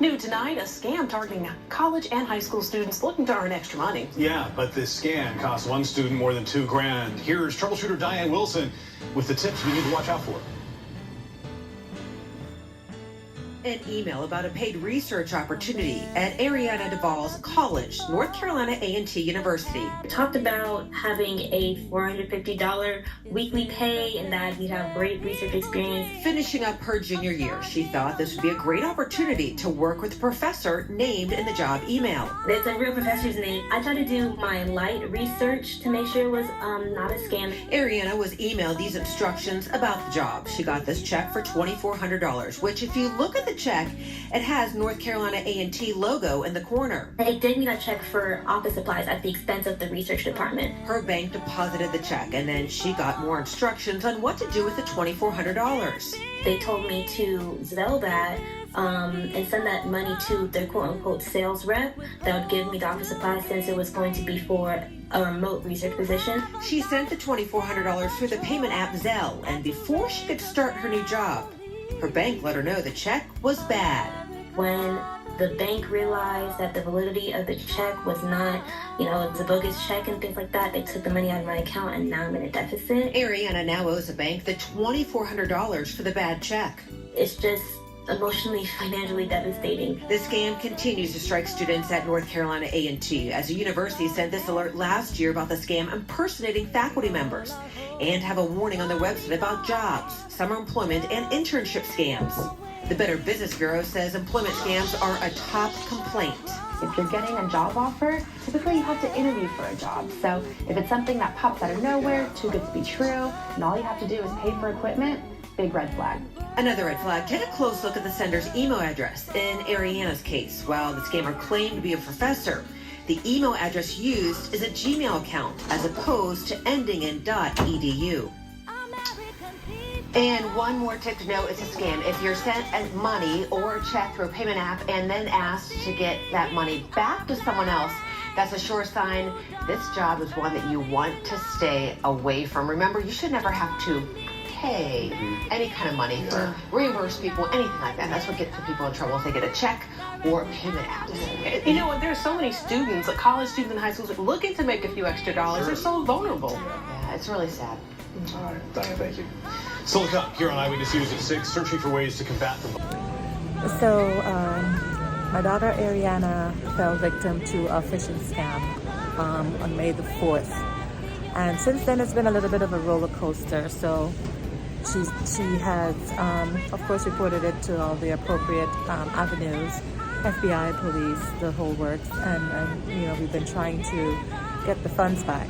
New tonight, a scam targeting college and high school students looking to earn extra money. Yeah, but this scam cost one student more than $2,000. Here's Troubleshooter Diane with the tips we need to watch out for. An email about a paid research opportunity at Ariana Duval's college, North Carolina A&T University. We talked about having a $450 weekly pay and that you'd have great research experience. Finishing up her junior year, she thought this would be a great opportunity to work with a professor named in the job email. It's a real professor's name. I tried to do my light research to make sure it was not a scam. Ariana was emailed these instructions about the job. She got this check for $2,400, which if you look at the check, it has North Carolina A&T logo in the corner. They gave me that check for office supplies at the expense of the research department. Her bank deposited the check, and then she got more instructions on what to do with the $2,400. They told me to ZELLE that and send that money to their quote-unquote sales rep that would give me the office supplies since it was going to be for a remote research position. She sent the $2,400 through the payment app ZELLE, and before she could start her new job, her bank let her know the check was bad. When the bank realized that the validity of the check was not, it was a bogus check and things like that, they took the money out of my account and now I'm in a deficit. Ariana now owes the bank the $2,400 for the bad check. It's just emotionally, financially devastating. The scam continues to strike students at North Carolina A&T, as the university sent this alert last year about the scam impersonating faculty members, and have a warning on their website about jobs, summer employment, and internship scams. The Better Business Bureau says employment scams are a top complaint. If you're getting a job offer, typically you have to interview for a job. So if it's something that pops out of nowhere, too good to be true, and all you have to do is pay for equipment, big red flag. Another red flag, take a close look at the sender's email address. In Ariana's case, while the scammer claimed to be a professor, the email address used is a Gmail account as opposed to ending in .edu. And one more tip to know, it's a scam. If you're sent money or a check through a payment app and then asked to get that money back to someone else, that's a sure sign this job is one that you want to stay away from. Remember, you should never have to pay any kind of money for reimburse people, anything like that. That's what gets people in trouble if they get a check or a payment app. There's so many students, like college students and high schools, looking to make a few extra dollars. They're so vulnerable. Yeah, it's really sad. All right, Diane, thank you. Still to come here on Eyewitness News at 6, searching for ways to combat them. So, my daughter Ariana fell victim to a phishing scam on May the 4th. And since then, it's been a little bit of a roller coaster. So, she has, of course, reported it to all the appropriate avenues, FBI, police, the whole works. And we've been trying to get the funds back.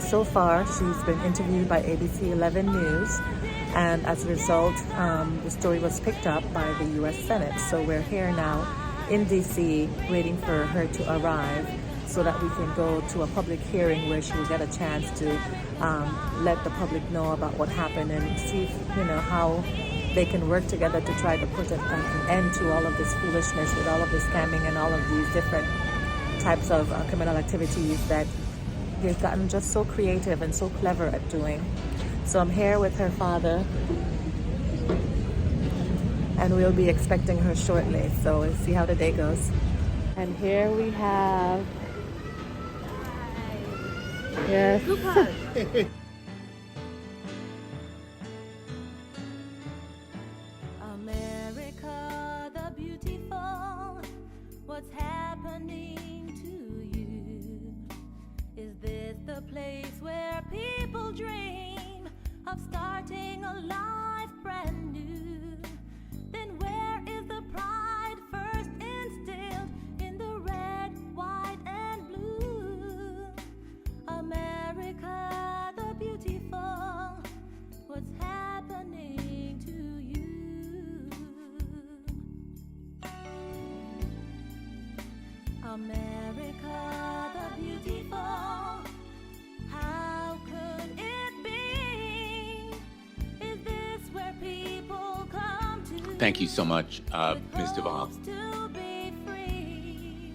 So far, she's been interviewed by ABC 11 News, and as a result, the story was picked up by the U.S. Senate. So we're here now in D.C. waiting for her to arrive so that we can go to a public hearing where she will get a chance to let the public know about what happened and see how they can work together to try to put an end to all of this foolishness with all of this scamming and all of these different types of criminal activities that they've gotten just so creative and so clever at doing. So I'm here with her father, and we'll be expecting her shortly. So we'll see how the day goes. And here we have, yes. America the beautiful, what's happening to you? Is this the place where people dream of starting a life brand new? Then where is the pride first instilled in the red, white, and blue? America the beautiful, what's happening to you? America the beautiful, how could it be? Is this where people come to? Thank you so much, Ms. Duval. To be free,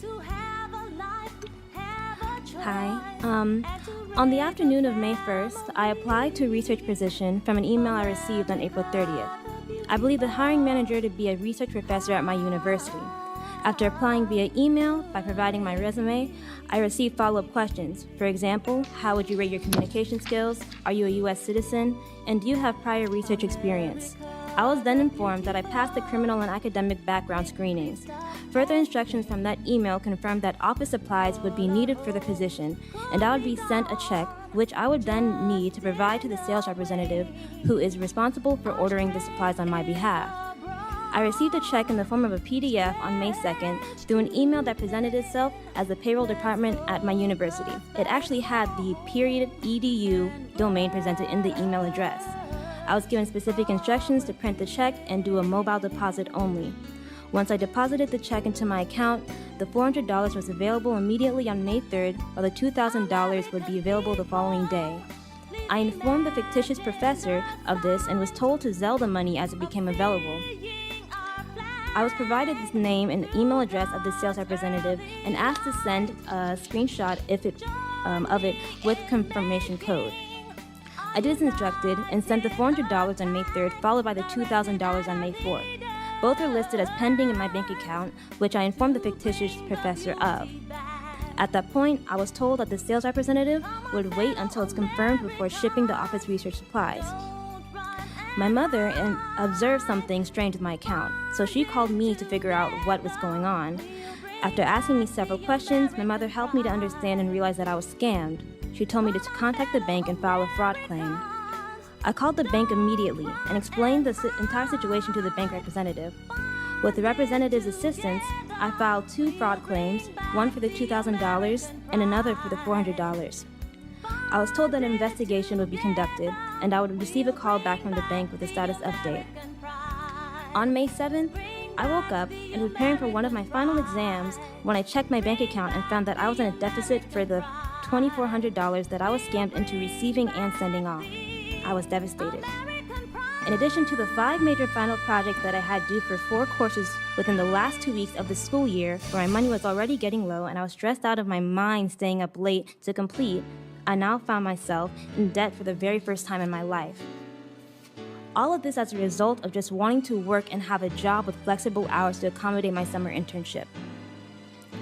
to have a life, have a choice. Hi. On the afternoon of May 1st, I applied to a research position from an email I received on April 30th. I believe the hiring manager to be a research professor at my university. After applying via email by providing my resume, I received follow-up questions. For example, how would you rate your communication skills? Are you a U.S. citizen? And do you have prior research experience? I was then informed that I passed the criminal and academic background screenings. Further instructions from that email confirmed that office supplies would be needed for the position, and I would be sent a check, which I would then need to provide to the sales representative who is responsible for ordering the supplies on my behalf. I received a check in the form of a PDF on May 2nd through an email that presented itself as the payroll department at my university. It actually had the .edu domain presented in the email address. I was given specific instructions to print the check and do a mobile deposit only. Once I deposited the check into my account, the $400 was available immediately on May 3rd, while the $2,000 would be available the following day. I informed the fictitious professor of this and was told to ZELLE the money as it became available. I was provided the name and email address of the sales representative and asked to send a screenshot of it with confirmation code. I did as instructed and sent the $400 on May 3rd, followed by the $2,000 on May 4th. Both are listed as pending in my bank account, which I informed the fictitious professor of. At that point, I was told that the sales representative would wait until it's confirmed before shipping the office research supplies. My mother observed something strange with my account, so she called me to figure out what was going on. After asking me several questions, my mother helped me to understand and realize that I was scammed. She told me to contact the bank and file a fraud claim. I called the bank immediately and explained the entire situation to the bank representative. With the representative's assistance, I filed 2 fraud claims, one for the $2,000 and another for the $400. I was told that an investigation would be conducted and I would receive a call back from the bank with a status update. On May 7th, I woke up and was preparing for one of my final exams when I checked my bank account and found that I was in a deficit for the $2,400 that I was scammed into receiving and sending off. I was devastated. In addition to the 5 major final projects that I had due for 4 courses within the last 2 weeks of the school year, where my money was already getting low and I was stressed out of my mind staying up late to complete, I now found myself in debt for the very first time in my life. All of this as a result of just wanting to work and have a job with flexible hours to accommodate my summer internship.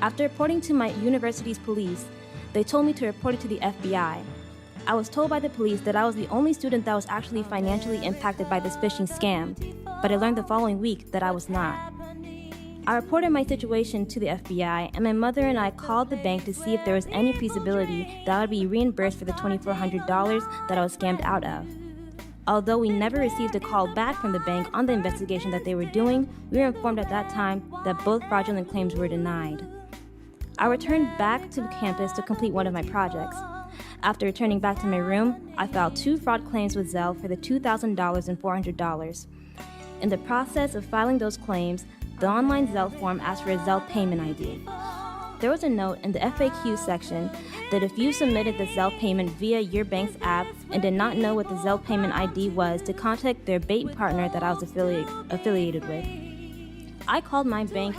After reporting to my university's police, they told me to report it to the FBI. I was told by the police that I was the only student that was actually financially impacted by this phishing scam, but I learned the following week that I was not. I reported my situation to the FBI, and my mother and I called the bank to see if there was any feasibility that I would be reimbursed for the $2,400 that I was scammed out of. Although we never received a call back from the bank on the investigation that they were doing, we were informed at that time that both fraudulent claims were denied. I returned back to campus to complete one of my projects. After returning back to my room, I filed 2 fraud claims with ZELLE for the $2,000 and $400. In the process of filing those claims, the online ZELLE form asked for a ZELLE payment ID. There was a note in the FAQ section that if you submitted the ZELLE payment via your bank's app and did not know what the ZELLE payment ID was, to contact their bank partner that I was affiliated with. I called my bank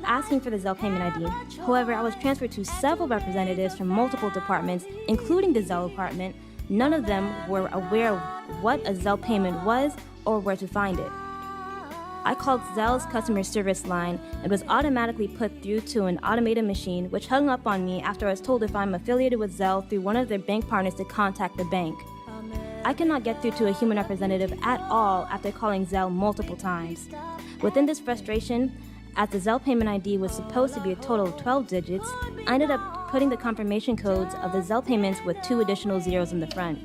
asking for the ZELLE payment ID. However, I was transferred to several representatives from multiple departments, including the ZELLE department. None of them were aware of what a ZELLE payment was or where to find it. I called ZELLE's customer service line and was automatically put through to an automated machine, which hung up on me after I was told if I'm affiliated with ZELLE through one of their bank partners to contact the bank. I could not get through to a human representative at all after calling ZELLE multiple times. Within this frustration, as the ZELLE payment ID was supposed to be a total of 12 digits, I ended up putting the confirmation codes of the ZELLE payments with 2 additional zeros in the front.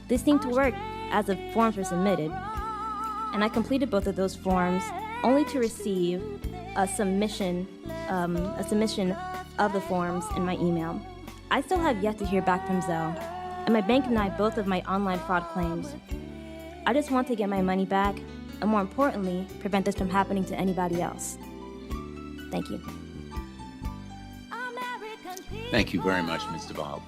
This seemed to work as the forms were submitted, and I completed both of those forms only to receive a submission of the forms in my email. I still have yet to hear back from ZELLE, and my bank denied both of my online fraud claims. I just want to get my money back, and more importantly, prevent this from happening to anybody else. Thank you. Thank you very much, Ms. Duval.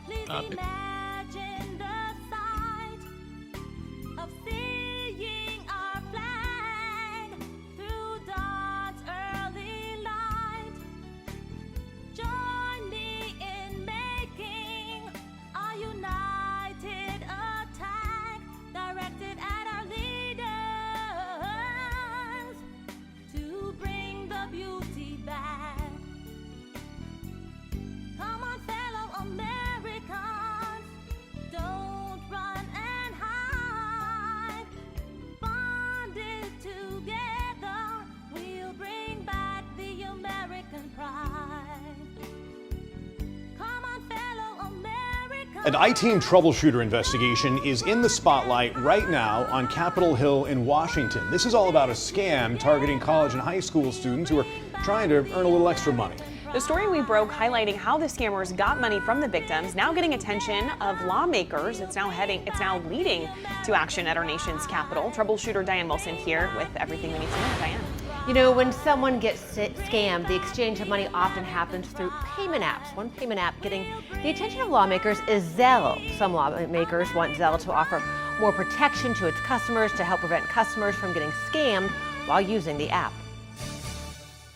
An I-Team Troubleshooter investigation is in the spotlight right now on Capitol Hill in Washington. This is all about a scam targeting college and high school students who are trying to earn a little extra money. The story we broke highlighting how the scammers got money from the victims, now getting attention of lawmakers. It's now leading to action at our nation's capital. Troubleshooter Diane Wilson here with everything we need to know. Diane. You know, when someone gets scammed, the exchange of money often happens through payment apps. One payment app getting the attention of lawmakers is ZELLE. Some lawmakers want ZELLE to offer more protection to its customers to help prevent customers from getting scammed while using the app.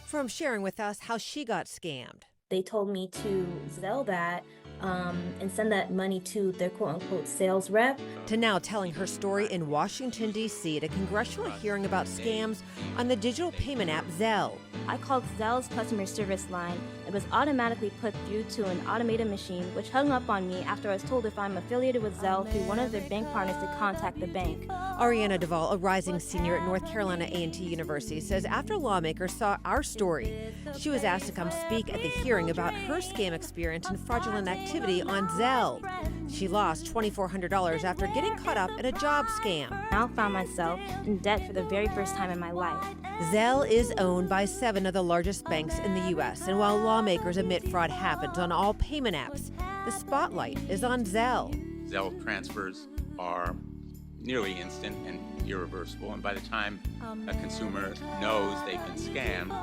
From sharing with us how she got scammed. They told me to ZELLE that and send that money to their quote-unquote sales rep. To now telling her story in Washington, D.C. at a congressional hearing about scams on the digital payment app ZELLE. I called ZELLE's customer service line. It was automatically put through to an automated machine, which hung up on me after I was told if I'm affiliated with ZELLE through one of their bank partners to contact the bank. Ariana Duval, a rising senior at North Carolina A&T University, says after lawmakers saw our story, she was asked to come speak at the hearing about her scam experience and fraudulent activity on ZELLE. She lost $2,400 after getting caught up in a job scam. I now found myself in debt for the very first time in my life. ZELLE is owned by 7 of the largest banks in the U.S., and while lawmakers admit fraud happens on all payment apps, the spotlight is on ZELLE. ZELLE transfers are nearly instant and irreversible, and by the time a consumer knows they've been scammed,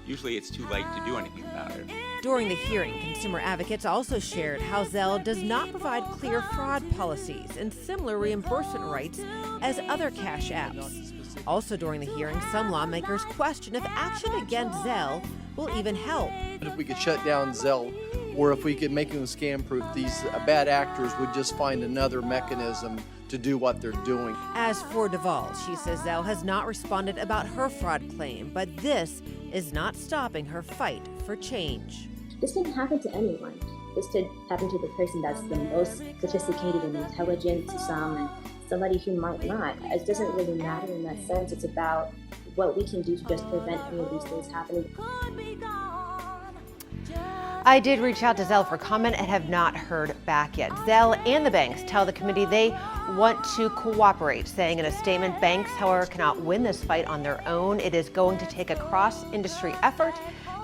usually it's too late to do anything about it. During the hearing, consumer advocates also shared how ZELLE does not provide clear fraud policies and similar reimbursement rights as other cash apps. Also during the hearing, some lawmakers question if action against ZELLE will even help. If we could shut down ZELLE, or if we could make them scam proof, these bad actors would just find another mechanism to do what they're doing. As for Duval, she says ZELLE has not responded about her fraud claim, but this is not stopping her fight for change. This can happen to anyone. This could happen to the person that's the most sophisticated and intelligent to some, and somebody who might not. It doesn't really matter in that sense. It's about what we can do to just prevent any of these things happening. I did reach out to ZELLE for comment and have not heard back yet. ZELLE and the banks tell the committee they want to cooperate, saying in a statement, banks, however, cannot win this fight on their own. It is going to take a cross-industry effort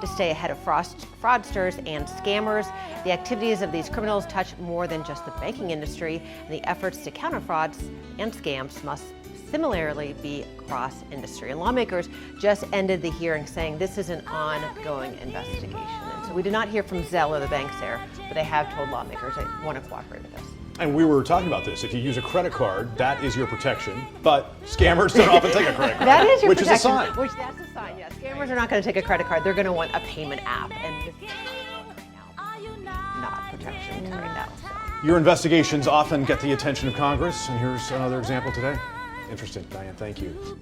to stay ahead of fraudsters and scammers. The activities of these criminals touch more than just the banking industry, and the efforts to counter frauds and scams must similarly be cross-industry. And lawmakers just ended the hearing saying this is an ongoing investigation. And so we did not hear from ZELLE or the banks there, but they have told lawmakers they want to cooperate with us. And we were talking about this. If you use a credit card, that is your protection. But scammers don't often take a credit card. That is your which protection. Is a sign. Which that's a sign, yes. Scammers are not going to take a credit card. They're going to want a payment app. And not protection right now. So. Your investigations often get the attention of Congress. And here's another example today. Interesting, Diane. Thank you.